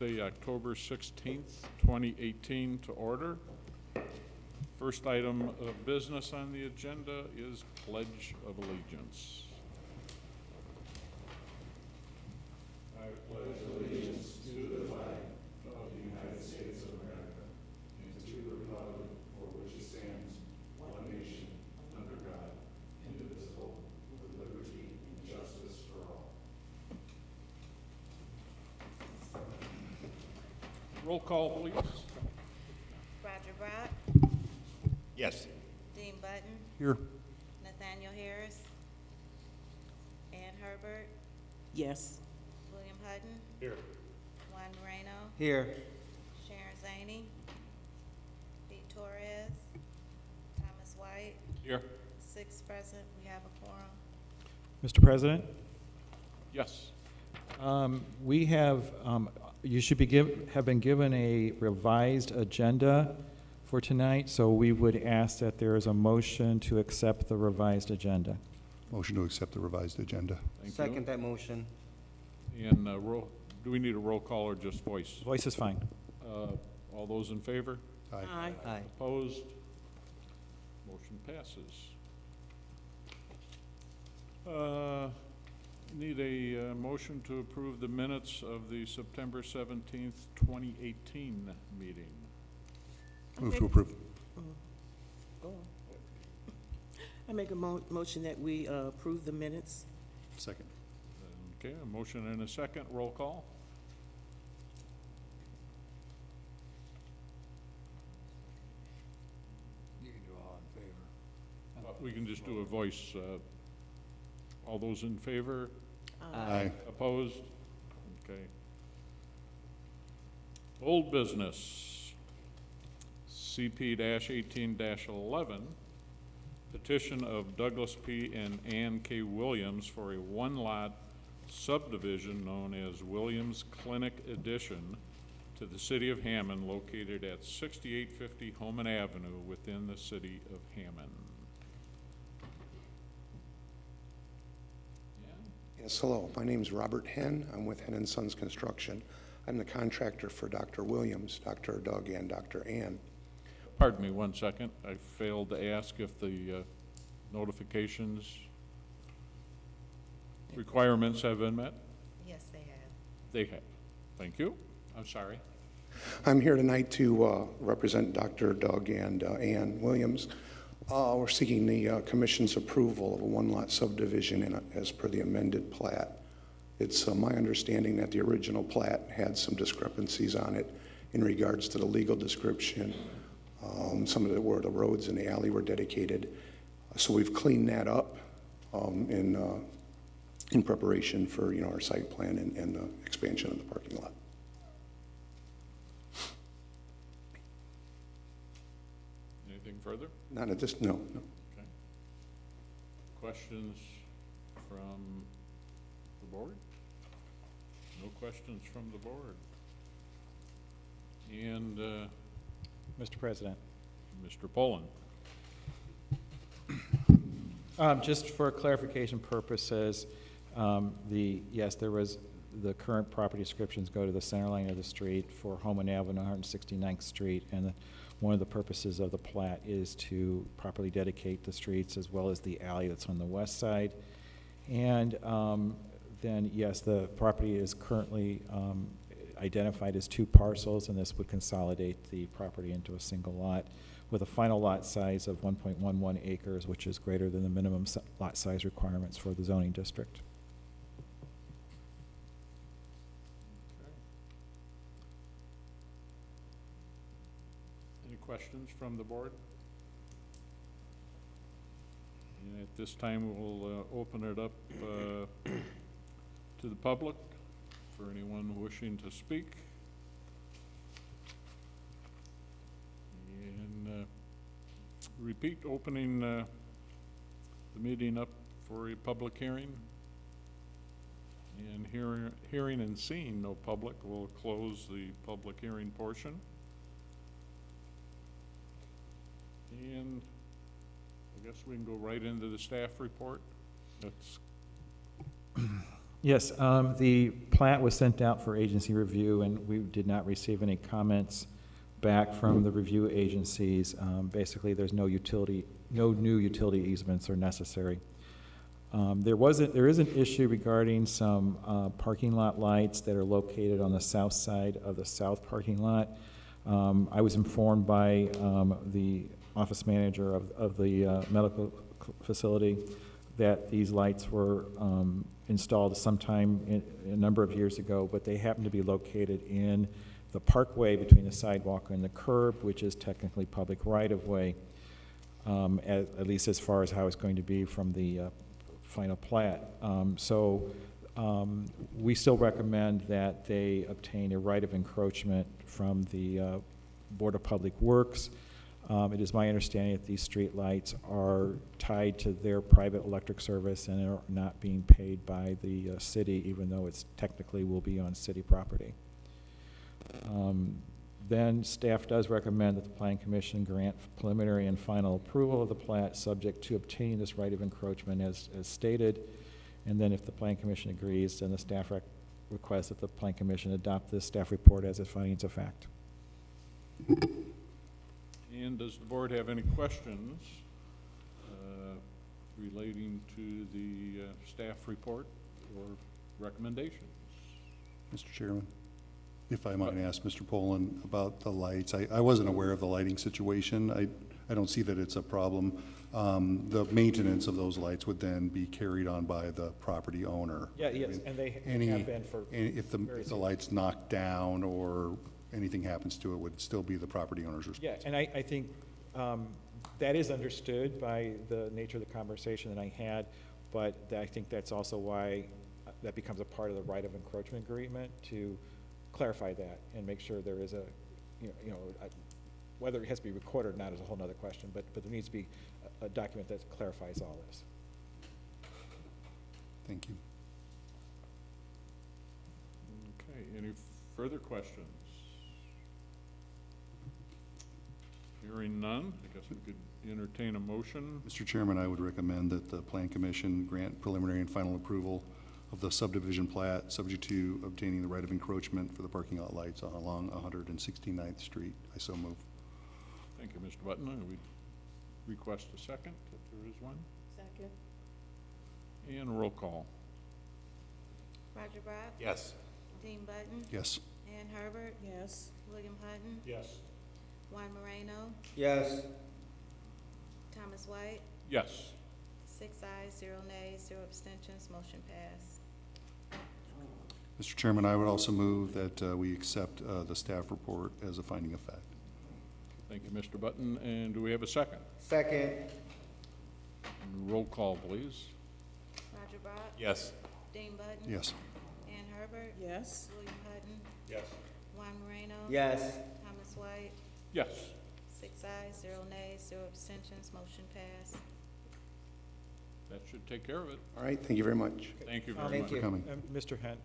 Tuesday, October 16th, 2018 to order. First item of business on the agenda is Pledge of Allegiance. I pledge allegiance to the flag of the United States of America and to the republic for which it stands, one nation, under God, indivisible, with liberty and justice for all. Roll call, please. Roger Brock, Yes. Dean Button, Here. Nathaniel Harris, Ann Herbert, Yes. William Hutton, Here. Juan Moreno, Here. Sharon Zaney, Pete Torres, Thomas White, Here. 6 present. We have a quorum. Mr. President, Yes. we have, you should have been given a revised agenda for tonight, so we would ask that there is a motion to accept the revised agenda. Motion to accept the revised agenda. Thank Second that motion. you. And do we need a roll call or just voice? Voice is fine. All those in favor? Aye. Aye. Opposed? Motion passes. Need a motion to approve the minutes of the September 17th, 2018 meeting. Move to approve. Go on. I make a motion that we approve the minutes. Second. Okay, a motion and a second. Roll call. You can do all in favor. We can just do a voice. All those in favor? Aye. Opposed? Okay. Old business, CP-18-11, petition of Douglas P. and Ann K. Williams for a one-lot subdivision known as Williams Clinic Addition to the city of Hammond, located at 6850 Homan Avenue within the city of Hammond. Yes, hello. My name is Robert Henn. I'm with Henn & Sons Construction. I'm the contractor for Dr. Williams, Dr. Doug, and Dr. Ann. Pardon me 1 second. I failed to ask if the notifications requirements have been met. Yes, they have. They have. Thank you. I'm sorry. I'm here tonight to represent Dr. Doug and Ann Williams. We're seeking the Commission's approval of a one-lot subdivision as per the amended plat. It's my understanding that the original plat had some discrepancies on it in regards to the legal description. Some of it where the roads and the alley were dedicated. So we've cleaned that up in preparation for our site plan and the expansion of the parking lot. Anything further? Not at this, no. Okay. Questions from the board? No questions from the board. And Mr. President. Mr. Poland. Just for clarification purposes, yes, there was, the current property descriptions go to the center line of the street for Homan Avenue, 169th Street, and one of the purposes of the plat is to properly dedicate the streets as well as the alley that's on the west side. And then, yes, the property is currently identified as 2 parcels, and this would consolidate the property into a single lot with a final lot size of 1.11 acres, which is greater than the minimum lot size requirements for the zoning district. Okay. Any questions from the board? And at this time, we'll open it up to the public for anyone wishing to speak. And repeat opening the meeting up for a public hearing. And hearing and seeing no public, we'll close the public hearing portion. And I guess we can go right into the staff report. That's Yes, the plat was sent out for agency review, and we did not receive any comments back from the review agencies. Basically, there's no new utility easements are necessary. There is an issue regarding some parking lot lights that are located on the south side of the south parking lot. I was informed by the office manager of the medical facility that these lights were installed sometime a number of years ago, but they happen to be located in the parkway between the sidewalk and the curb, which is technically public right-of-way, at least as far as how it's going to be from the final plat. We still recommend that they obtain a right of encroachment from the Board of Public Works. It is my understanding that these street lights are tied to their private electric service and are not being paid by the city, even though it's technically will be on city property. Then staff does recommend that the Planning Commission grant preliminary and final approval of the plat, subject to obtaining this right of encroachment as stated. And then if the Planning Commission agrees, then the staff requests that the Planning Commission adopt this staff report as a findings of fact. And does the board have any questions relating to the staff report or recommendations? Mr. Chairman, if I might ask Mr. Poland about the lights. I wasn't aware of the lighting situation. I don't see that it's a problem. The maintenance of those lights would then be carried on by the property owner. Yeah, yes, and they have been for If the light's knocked down or anything happens to it, would still be the property owner's responsibility. Yeah, and I think that is understood by the nature of the conversation that I had, but I think that's also why that becomes a part of the right of encroachment agreement, to clarify that and make sure there is whether it has to be recorded or not is a whole nother question, but there needs to be a document that clarifies all this. Thank you. Okay, any further questions? Hearing none, I guess we could entertain a motion. Mr. Chairman, I would recommend that the Plan Commission grant preliminary and final approval of the subdivision plat, subject to obtaining the right of encroachment for the parking lot lights along 169th Street. I so move. Thank you, Mr. Button. We request a second, if there is one. Second. And roll call. Roger Brock? Yes. Dean Button? Yes. Ann Herbert? Yes. William Hutton? Yes. Juan Moreno? Yes. Thomas White? Yes. 6 ayes, 0 nays, 0 abstentions, motion passed. Mr. Chairman, I would also move that we accept the staff report as a finding of fact. Thank you, Mr. Button. And do we have a second? Second. And roll call, please. Roger Brock? Yes. Dean Button? Yes. Ann Herbert? Yes. William Hutton? Yes. Juan Moreno? Yes. Thomas White? Yes. 6 ayes, 0 nays, 0 abstentions, motion passed. That should take care of it. All right, thank you very much. Thank you very Thank much. you. For coming. Mr. Hen,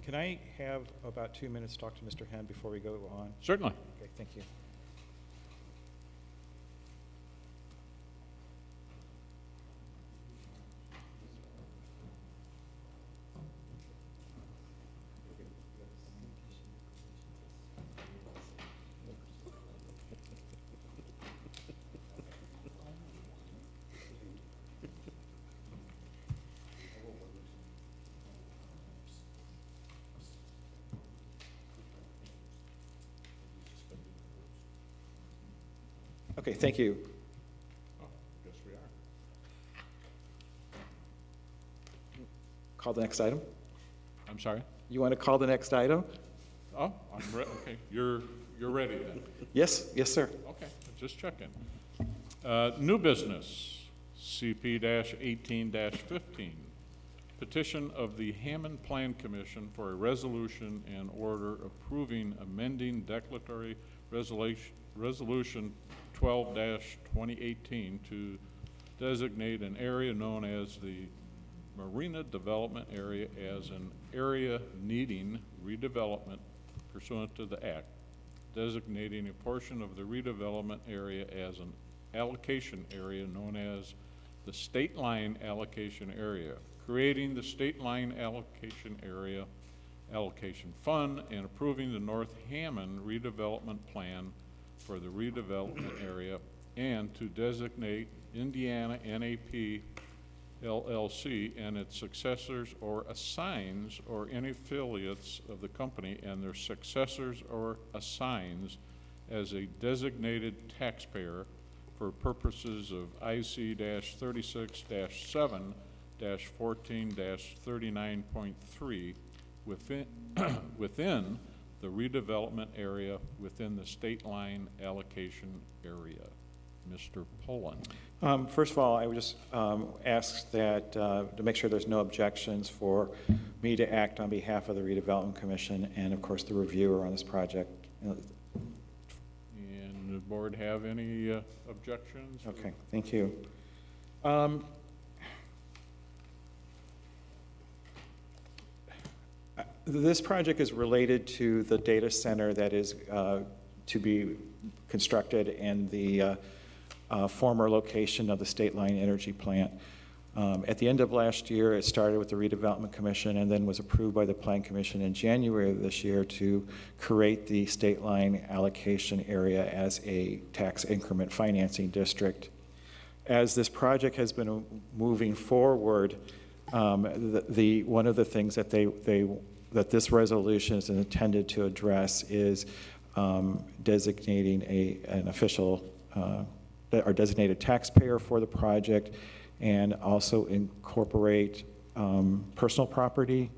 can I have about 2 minutes to talk to Mr. Hen before we go on? Certainly. Okay, thank you. Okay, thank you. Oh, yes, we are. Call the next item? I'm sorry? You want to call the next item? Oh, I'm ready. Okay, you're ready then. Yes, yes, sir. Okay, just checking. New business, CP-18-15. Petition of the Hammond Plan Commission for a resolution and order approving amending declaratory resolution 12-2018 to designate an area known as the Marina Development Area as an area needing redevelopment pursuant to the Act, designating a portion of the redevelopment area as an allocation area known as the State Line Allocation Area, creating the state line allocation area, allocation fund, and approving the North Hammond redevelopment plan for the redevelopment area, and to designate Indiana NAP LLC and its successors or assigns, or any affiliates of the company and their successors or assigns, as a designated taxpayer for purposes of IC-36-7-14-39.3 within the redevelopment area within the state line allocation area. Mr. Pullen. First of all, I would just ask that, to make sure there's no objections, for me to act on behalf of the Redevelopment Commission and, of course, the reviewer on this project. And the board have any objections? Okay, thank you. This project is related to the data center that is to be constructed in the former location of the State Line Energy Plant. At the end of last year, it started with the Redevelopment Commission and then was approved by the Plan Commission in January of this year to create the State Line allocation area as a tax increment financing district. As this project has been moving forward, one of the things that that this resolution is intended to address is designating an official or designated taxpayer for the project, and also incorporate personal property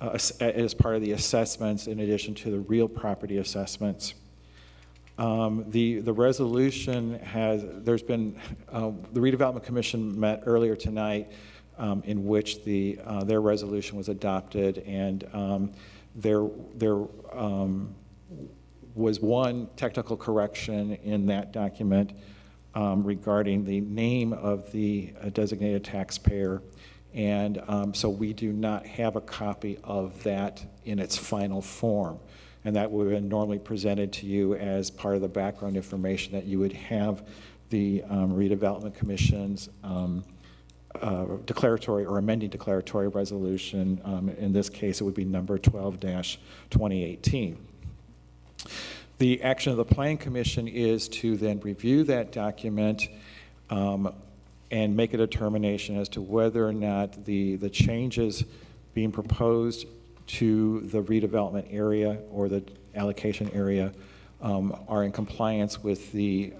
as part of the assessments in addition to the real property assessments. The resolution there's been, the Redevelopment Commission met earlier tonight, in which their resolution was adopted, and there was one technical correction in that document regarding the name of the designated taxpayer, and so we do not have a copy of that in its final form, and that would have been normally presented to you as part of the background information that you would have the Redevelopment Commission's declaratory or amending declaratory resolution. In this case, it would be number 12-2018. The action of the Plan Commission is to then review that document and make a determination as to whether or not the changes being proposed to the redevelopment area or the allocation area are in compliance with the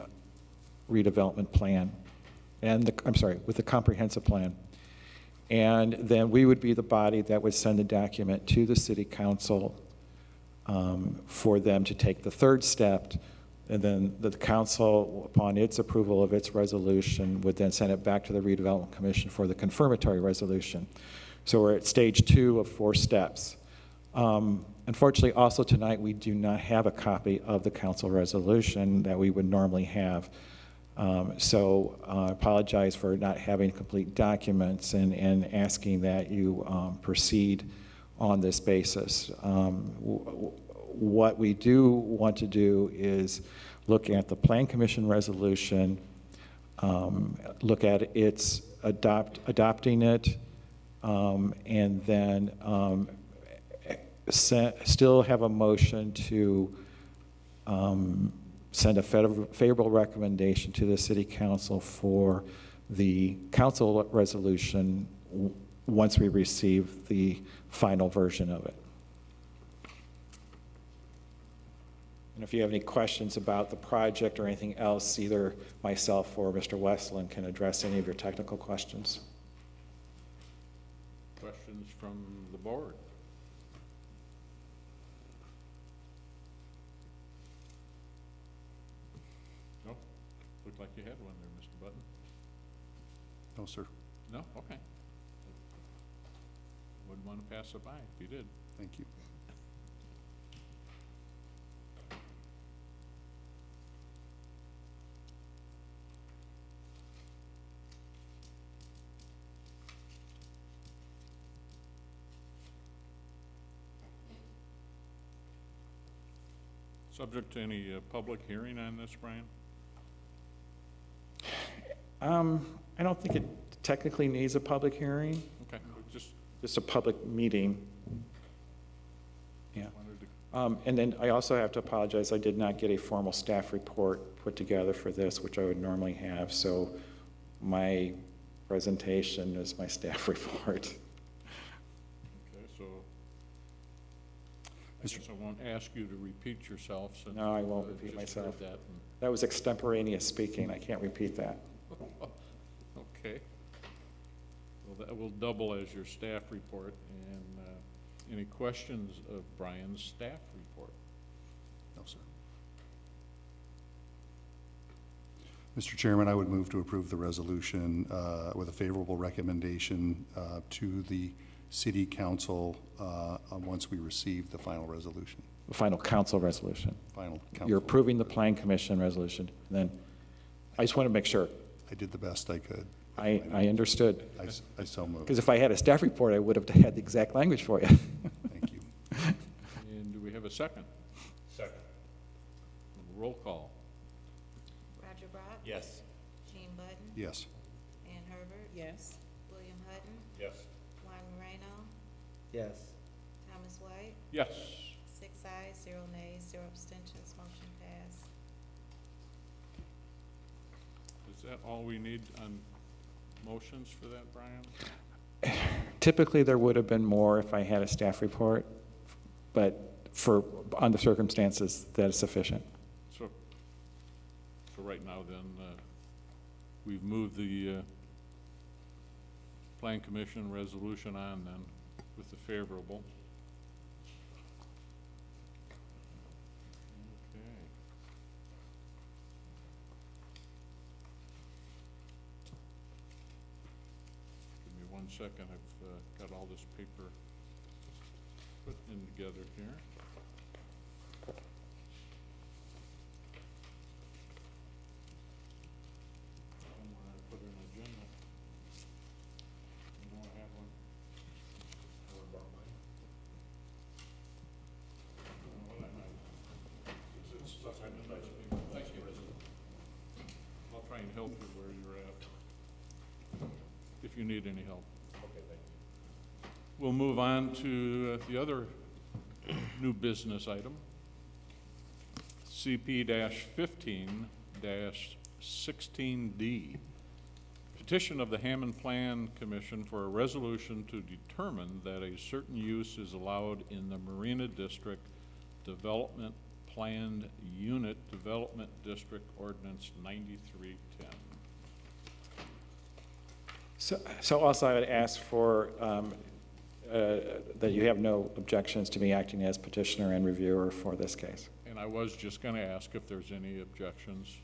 redevelopment plan and with the comprehensive plan. And then we would be the body that would send the document to the City Council for them to take the third step, and then the council, upon its approval of its resolution, would then send it back to the Redevelopment Commission for the confirmatory resolution. So we're at stage 2 of 4 steps. Unfortunately, also tonight, we do not have a copy of the council resolution that we would normally have. So I apologize for not having complete documents and asking that you proceed on this basis. What we do want to do is look at the Plan Commission resolution, look at its adopting it, and then still have a motion to send a favorable recommendation to the City Council for the council resolution once we receive the final version of it. And if you have any questions about the project or anything else, either myself or Mr. Westland can address any of your technical questions. Questions from the board? No? Looked like you had one there, Mr. Button. No, sir. No? Okay. Wouldn't want to pass it by if you did. Thank you. Subject to any public hearing on this, Brian? I don't think it technically needs a public hearing. Okay. just a public meeting. Yeah. Wanted to- And then I also have to apologize, I did not get a formal staff report put together for this, which I would normally have, so my presentation is my staff report. Okay, so I guess I won't ask you to repeat yourself since. No, I won't you, repeat just heard myself. that That was extemporaneous speaking, I can't repeat that. Okay. Well, that will double as your staff report. And any questions of Brian's staff report? No, sir. Mr. Chairman, I would move to approve the resolution with a favorable recommendation to the city council once we receive the final resolution. The final council resolution. Final council. You're approving the plan commission resolution, and then, I just want to make sure, I did the best I could. I understood. I so moved. Because if I had a staff report, I would have had the exact language for you. Thank you. And do we have a second? Second. Roll call. Roger Brock? Yes. Gene Budden? Yes. Ann Herbert? Yes. William Hutton? Yes. Juan Moreno? Yes. Thomas White? Yes. 6 ayes, 0 nays, 0 abstentions, motion passed. Is that all we need on motions for that, Brian? Typically, there would have been more if I had a staff report, but on the circumstances, that is sufficient. So right now then, we've moved the Plan Commission resolution on then with the favorable. Okay. Give me 1 second, I've got all this paper put in together here. Somewhere I put an agenda. You don't have one? What about mine? Well, I might. Is it stuck on the nice paper? Thank you. I'll try and help you where you're at, if you need any help. Okay, thank you. We'll move on to the other new business item. CP-15-16D. Petition of the Hammond Plan Commission for a resolution to determine that a certain use is allowed in the Marina District Development Planned Unit Development District Ordinance 9310. So also I would ask for, that you have no objections to me acting as petitioner and reviewer for this case. And I was just going to ask if there's any objections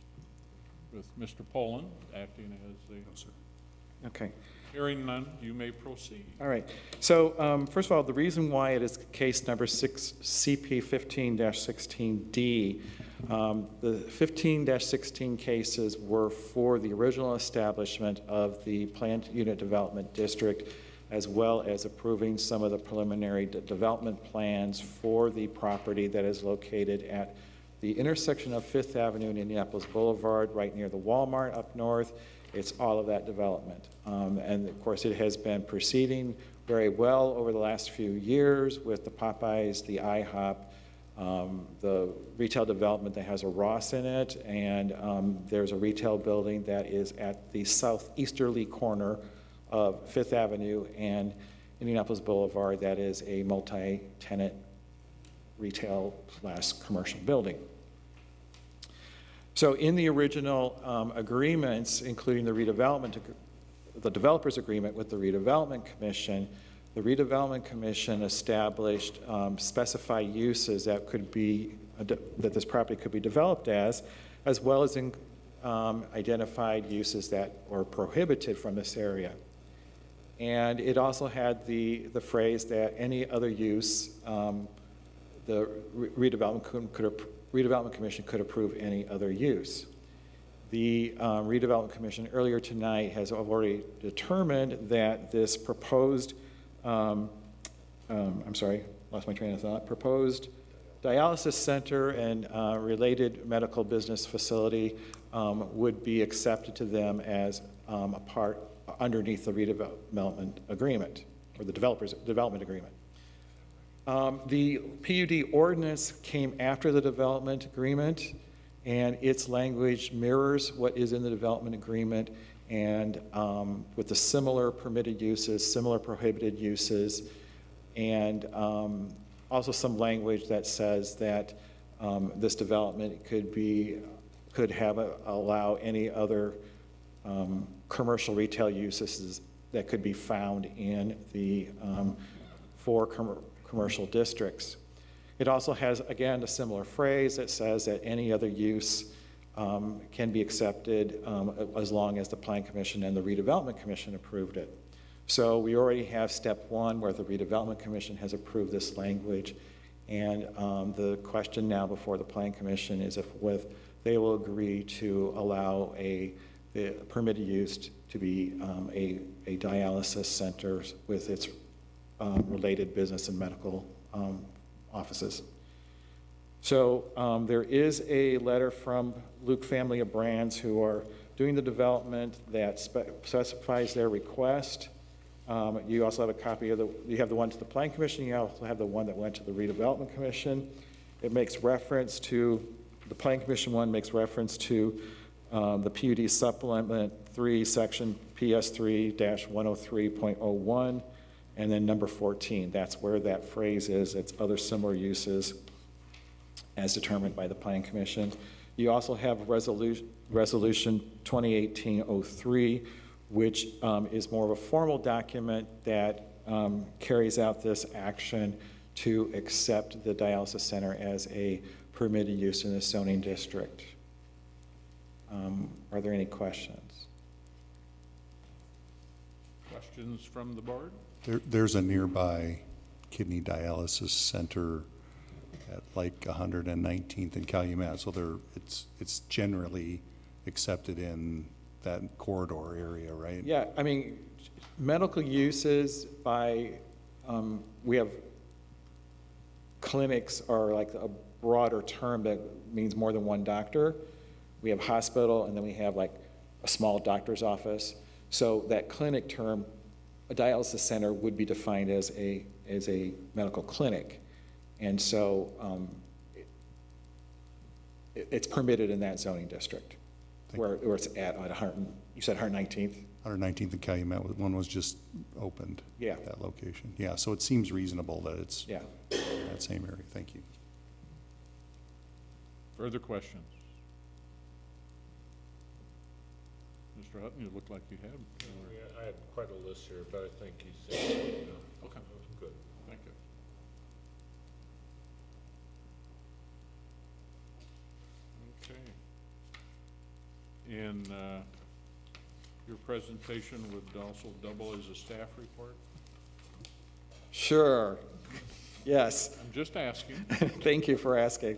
with Mr. Poland acting as the... No, sir. Okay. Hearing none, you may proceed. All right. So first of all, the reason why it is case number CP 15-16D, the 15-16 cases were for the original establishment of the planned unit development district, as well as approving some of the preliminary development plans for the property that is located at the intersection of Fifth Avenue and Indianapolis Boulevard, right near the Walmart up north. It's all of that development. And of course, it has been proceeding very well over the last few years with the Popeyes, the IHOP, the retail development that has a Ross in it, and there's a retail building that is at the southeasterly corner of Fifth Avenue and Indianapolis Boulevard that is a multi-tenant retail/commercial building. So in the original agreements, including the developer's agreement with the redevelopment commission, the redevelopment commission established specified uses that could be, that this property could be developed as well as identified uses that were prohibited from this area. And it also had the phrase that any other use, the redevelopment commission could approve any other use. The redevelopment commission earlier tonight has already determined that this proposed, I'm sorry, lost my train of thought, proposed dialysis center and related medical business facility would be accepted to them as a part underneath the redevelopment agreement or the developer's development agreement. The PUD ordinance came after the development agreement, and its language mirrors what is in the development agreement, and with the similar permitted uses, similar prohibited uses, and also some language that says that this development could allow any other commercial retail uses that could be found in the four commercial districts. It also has, again, a similar phrase that says that any other use can be accepted as long as the Plan Commission and the Redevelopment Commission approved it. So we already have step one where the Redevelopment Commission has approved this language, and the question now before the Plan Commission is if they will agree to allow the permitted use to be a dialysis center with its related business and medical offices. So there is a letter from Luke Family of Brands who are doing the development that specifies their request. You also have a copy of you have the one to the Plan Commission, you also have the one that went to the Redevelopment Commission. It makes reference to, the Plan Commission one makes reference to the PUD Supplement 3, Section PS3-103.01, and then number 14. That's where that phrase is. It's other similar uses as determined by the Plan Commission. You also have Resolution 2018-03, which is more of a formal document that carries out this action to accept the dialysis center as a permitted use in the zoning district. Are there any questions? Questions from the board? There's a nearby kidney dialysis center at like 119th and Calumet, so it's generally accepted in that corridor area, right? Yeah, I mean, medical uses we have clinics are like a broader term that means more than one doctor. We have hospital, and then we have like a small doctor's office. So that clinic term, a dialysis center would be defined as a medical clinic. And so it's permitted in that zoning district where it's at 100, you said 119th? 119th and Calumet, one was just opened. Yeah. That location. Yeah, so it seems reasonable that it's Yeah. that same area. Thank you. Further questions? Mr. Hutton, you look like you had. I had quite a list here, but I think he said, Okay. good. Thank you. Okay. And your presentation would also double as a staff report? Sure. Yes. I'm just asking. Thank you for asking.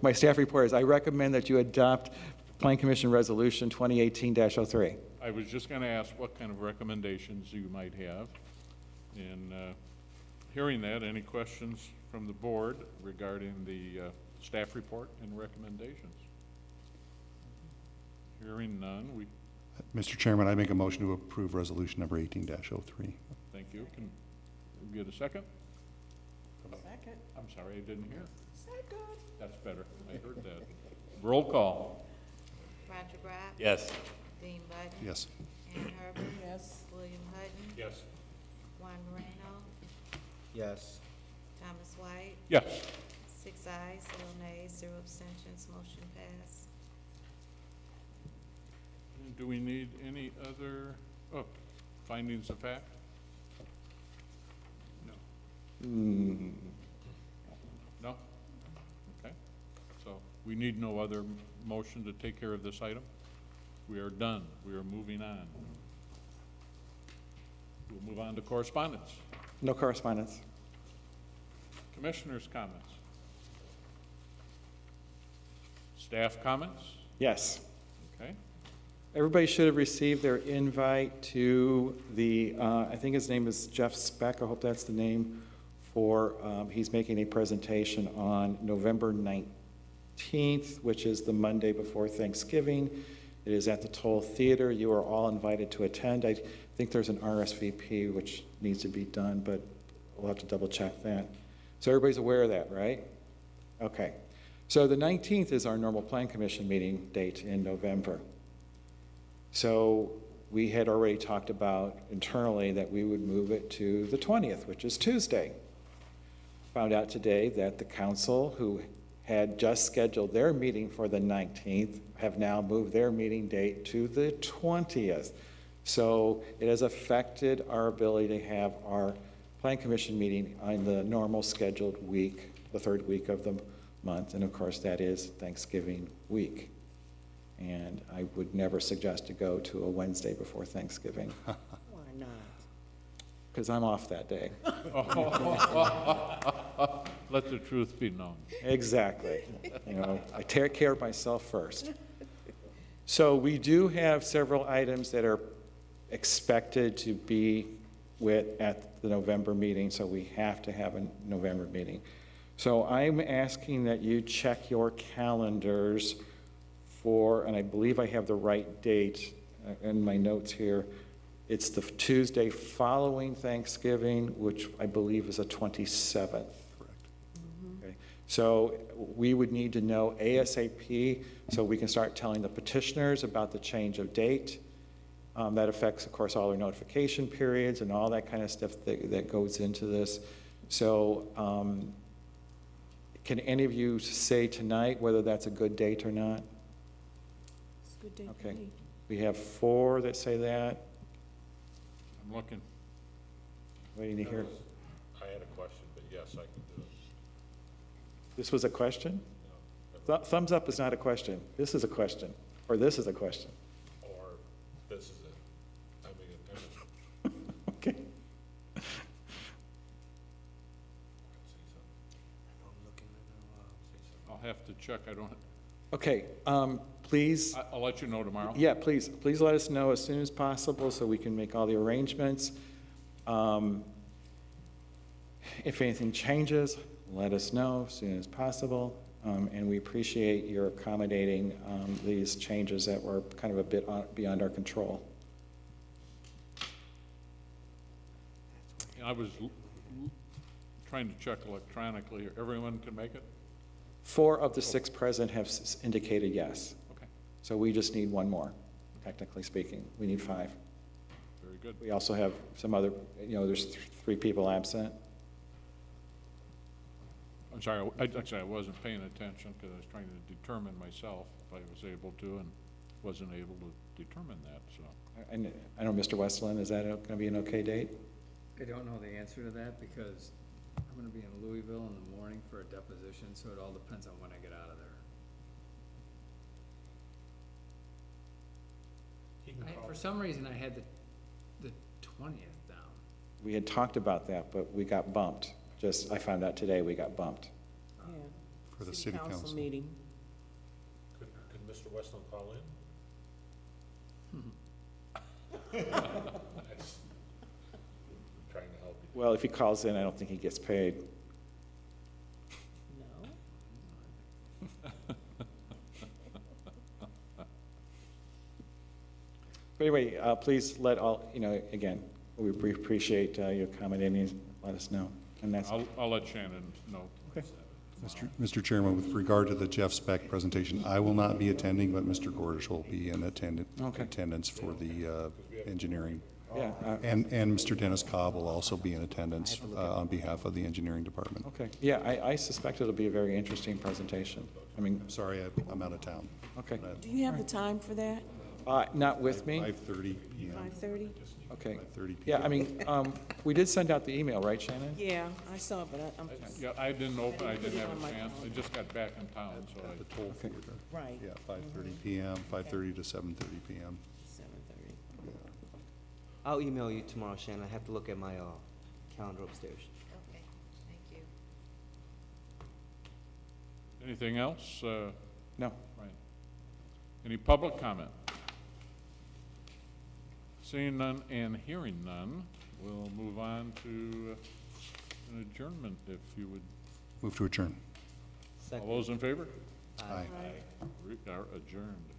My staff report is, I recommend that you adopt Plan Commission Resolution 2018-03. I was just going to ask what kind of recommendations you might have. And hearing that, any questions from the board regarding the staff report and recommendations? Hearing none, Mr. Chairman, I make a motion to approve resolution number 18-03. thank you. Can we get a second? Second. I'm sorry, I didn't hear. Second. That's better. I heard that. Roll call. Roger Brock. Yes. Dean Button. Yes. Ann Herbert. Yes. William Hutton. Yes. Juan Moreno. Yes. Thomas White. Yes. 6 ayes, 0 nays, 0 abstentions, motion passed. And do we need any other, findings of fact? No. No? Okay. So we need no other motion to take care of this item? We are done. We are moving on. We'll move on to correspondence. No correspondence. Commissioners' comments. Staff comments? Yes. Okay. Everybody should have received their invite to the, I think his name is Jeff Speck, I hope that's the name, he's making a presentation on November 19th, which is the Monday before Thanksgiving, It is at the Toll Theater. You are all invited to attend. I think there's an RSVP which needs to be done, but we'll have to double check that. So everybody's aware of that, right? Okay. So the 19th is our normal Plan Commission meeting date in November. So we had already talked about internally that we would move it to the 20th, which is Tuesday. Found out today that the council, who had just scheduled their meeting for the 19th, have now moved their meeting date to the 20th. So it has affected our ability to have our Plan Commission meeting on the normal scheduled week, the third week of the month, and of course that is Thanksgiving week. And I would never suggest to go to a Wednesday before Thanksgiving, Why not? because I'm off that day. Let the truth be known. Exactly. You know, I take care of myself first. So we do have several items that are expected to be at the November meeting, so we have to have a November meeting. So I'm asking that you check your calendars for, and I believe I have the right date in my notes here. It's the Tuesday following Thanksgiving, which I believe is the 27th. Correct. Okay. So we would need to know ASAP so we can start telling the petitioners about the change of date. That affects, of course, all our notification periods and all that kind of stuff that goes into this. So can any of you say tonight whether that's a good date or not? It's a good day for Okay. me. We have 4 that say that. I'm looking. Waiting to hear. I had a question, but yes, I can do it. This was a question? No, Thumbs up is not a question. This is a question, or this is a question. or this is it. I mean, Okay. see something. I'll have to check. I don't, Okay, please. I'll let you know tomorrow. Yeah, please let us know as soon as possible so we can make all the arrangements. If anything changes, let us know as soon as possible. And we appreciate your accommodating these changes that were kind of a bit beyond our control. I was trying to check electronically. Everyone can make it? 4 of the 6 present have indicated yes. Okay, So we just need 1 more, technically speaking. We need 5. very good. We also have some other, there's 3 people absent. I'm sorry, actually, I wasn't paying attention because I was trying to determine myself if I was able to and wasn't able to determine that, so. And I know, Mr. Westland, is that going to be an okay date? I don't know the answer to that because I'm gonna be in Louisville in the morning for a deposition, so it all depends on when I get out of there. For some reason, I had the 20th down. We had talked about that, but we got bumped. I found out today we got bumped. Yeah. For the city council. Meeting. Could Mr. Westland call in? Trying to help you. Well, if he calls in, I don't think he gets paid. No. But anyway, please let all, again, we appreciate you accommodating, let us know. And that's, I'll let Shannon know. okay. Mr. Chairman, with regard to the Jeff Speck presentation, I will not be attending, but Mr. Gordish will be in Okay. attendance for the engineering. Yeah, And Mr. Dennis Cobb will also be in attendance on behalf of the engineering department. okay. Yeah, I suspect it'll be a very interesting presentation. I mean, Sorry, I'm out of town. okay. Do you have the time for that? Not with me? 5:30 p.m. 5:30? Okay. 5:30 p.m. Yeah, I mean, we did send out the email, right, Shannon? Yeah, I saw it, but I'm, Yeah, I didn't open, I didn't have on a my chance. I just got back in town, so At the toll Okay. theater. right, Yeah, 5:30 p.m., 5:30 to 7:30 p.m. 7:30. I'll email you tomorrow, Shannon. I have to look at my calendar upstairs. Okay, thank you. anything else? No. Right. Any public comment? Seeing none and hearing none, we'll move on to an adjournment, if you would. Move to adjourn. All those in favor? Aye. We are adjourned.